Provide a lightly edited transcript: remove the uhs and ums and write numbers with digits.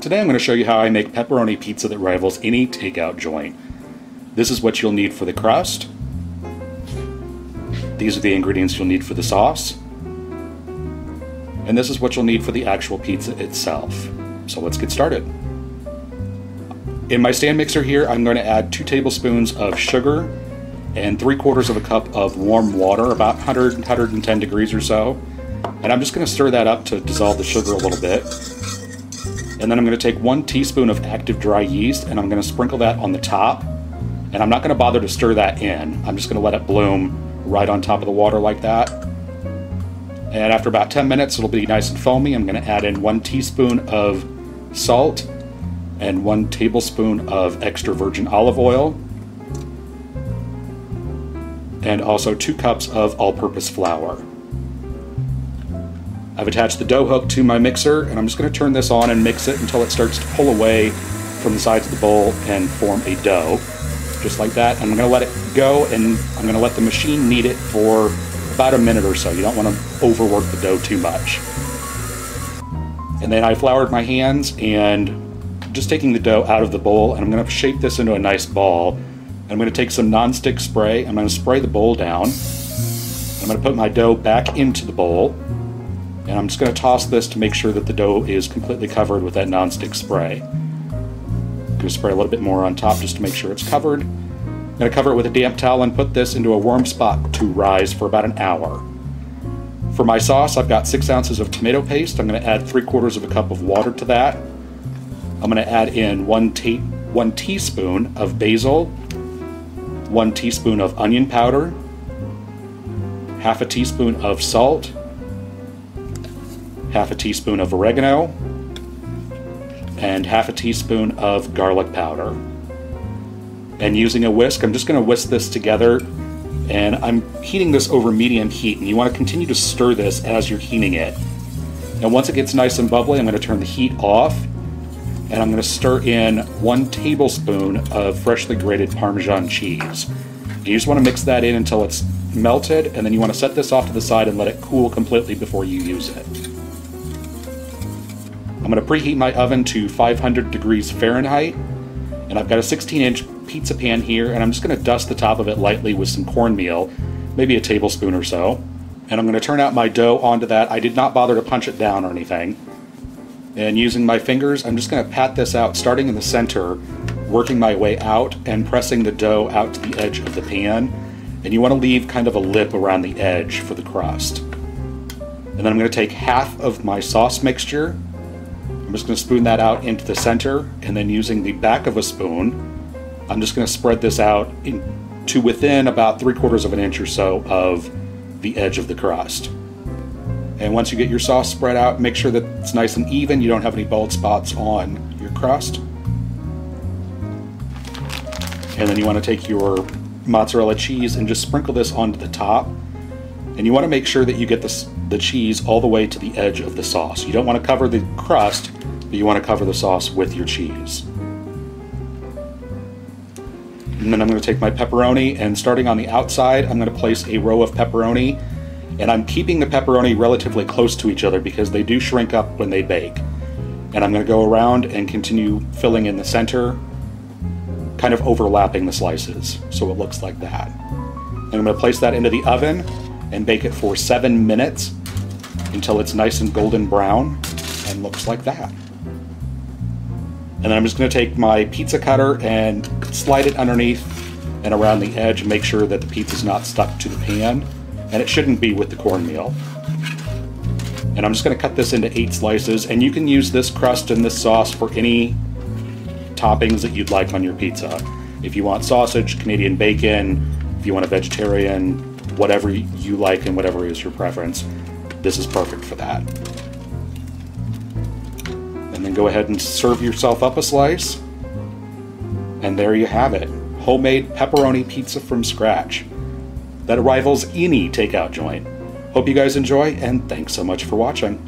Today I'm going to show you how I make pepperoni pizza that rivals any takeout joint. This is what you'll need for the crust. These are the ingredients you'll need for the sauce. And this is what you'll need for the actual pizza itself. So let's get started. In my stand mixer here, I'm going to add 2 tablespoons of sugar and 3/4 of a cup of warm water, about 110 degrees or so. And I'm just going to stir that up to dissolve the sugar a little bit. And then I'm going to take 1 teaspoon of active dry yeast and I'm going to sprinkle that on the top. And I'm not going to bother to stir that in. I'm just going to let it bloom right on top of the water like that. And after about 10 minutes, it'll be nice and foamy. I'm going to add in 1 teaspoon of salt and 1 tablespoon of extra virgin olive oil. And also 2 cups of all-purpose flour. I've attached the dough hook to my mixer, and I'm just going to turn this on and mix it until it starts to pull away from the sides of the bowl and form a dough. Just like that. I'm going to let it go, and I'm going to let the machine knead it for about a minute or so. You don't want to overwork the dough too much. And then I floured my hands and just taking the dough out of the bowl, and I'm going to shape this into a nice ball. I'm going to take some non-stick spray. I'm going to spray the bowl down. I'm going to put my dough back into the bowl. And I'm just going to toss this to make sure that the dough is completely covered with that non-stick spray. I'm going to spray a little bit more on top just to make sure it's covered. I'm going to cover it with a damp towel and put this into a warm spot to rise for about an hour. For my sauce, I've got 6 ounces of tomato paste. I'm going to add 3/4 of a cup of water to that. I'm going to add in 1 teaspoon of basil, 1 teaspoon of onion powder, half a teaspoon of salt, half a teaspoon of oregano, and half a teaspoon of garlic powder. And using a whisk, I'm just going to whisk this together, and I'm heating this over medium heat, and you want to continue to stir this as you're heating it. And once it gets nice and bubbly, I'm going to turn the heat off, and I'm going to stir in 1 tablespoon of freshly grated Parmesan cheese. You just want to mix that in until it's melted, and then you want to set this off to the side and let it cool completely before you use it. I'm going to preheat my oven to 500 degrees Fahrenheit, and I've got a 16-inch pizza pan here, and I'm just going to dust the top of it lightly with some cornmeal, maybe a tablespoon or so. And I'm going to turn out my dough onto that. I did not bother to punch it down or anything. And using my fingers, I'm just going to pat this out, starting in the center, working my way out and pressing the dough out to the edge of the pan. And you want to leave kind of a lip around the edge for the crust. And then I'm going to take half of my sauce mixture. I'm just going to spoon that out into the center, and then using the back of a spoon, I'm just going to spread this out to within about 3/4 of an inch or so of the edge of the crust. And once you get your sauce spread out, make sure that it's nice and even, you don't have any bald spots on your crust. And then you want to take your mozzarella cheese and just sprinkle this onto the top. And you want to make sure that you get the cheese all the way to the edge of the sauce. You don't want to cover the crust, but you want to cover the sauce with your cheese. And then I'm going to take my pepperoni, and starting on the outside, I'm going to place a row of pepperoni. And I'm keeping the pepperoni relatively close to each other because they do shrink up when they bake. And I'm going to go around and continue filling in the center, kind of overlapping the slices, so it looks like that. And I'm going to place that into the oven and bake it for 7 minutes until it's nice and golden brown and looks like that. And then I'm just going to take my pizza cutter and slide it underneath and around the edge and make sure that the pizza's not stuck to the pan, and it shouldn't be with the cornmeal. And I'm just going to cut this into 8 slices, and you can use this crust and this sauce for any toppings that you'd like on your pizza. If you want sausage, Canadian bacon, if you want a vegetarian, whatever you like and whatever is your preference, this is perfect for that. And then go ahead and serve yourself up a slice. And there you have it. Homemade pepperoni pizza from scratch that rivals any takeout joint. Hope you guys enjoy, and thanks so much for watching.